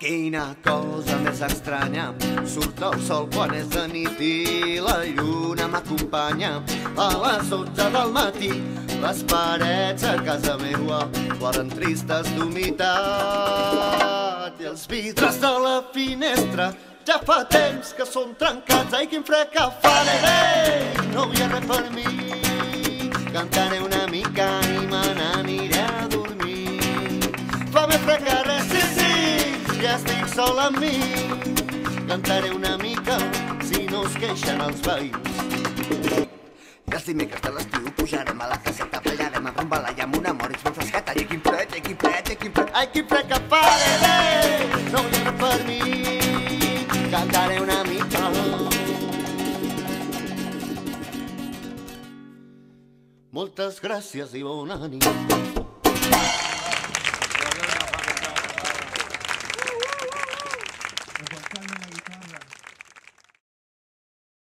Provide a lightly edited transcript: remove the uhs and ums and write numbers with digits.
Quina cosa més estranya, surt el sol quan és de nit i la lluna m'acompanya. A les 11 del matí les parets a casa meua foren tristes d'humitat i els vidres de la finestra ja fa temps que són trencats. Ai, quin fred que fa, no hi ha res per mi. Cantaré una mica i me n'aniré a dormir. Fa més fred que res, sí, ja estic sol amb mi. Cantaré una mica si no es queixen els veïns. I els dimecres de l'estiu pujarem a la caseta, ballarem amb un balai amb un amor, ets ben frescat. Ai, quin fred, ai, quin fred, ai, quin fred, ai, quin fred que fa, no hi ha res per mi. Cantaré una mica. Moltes gràcies i bona nit.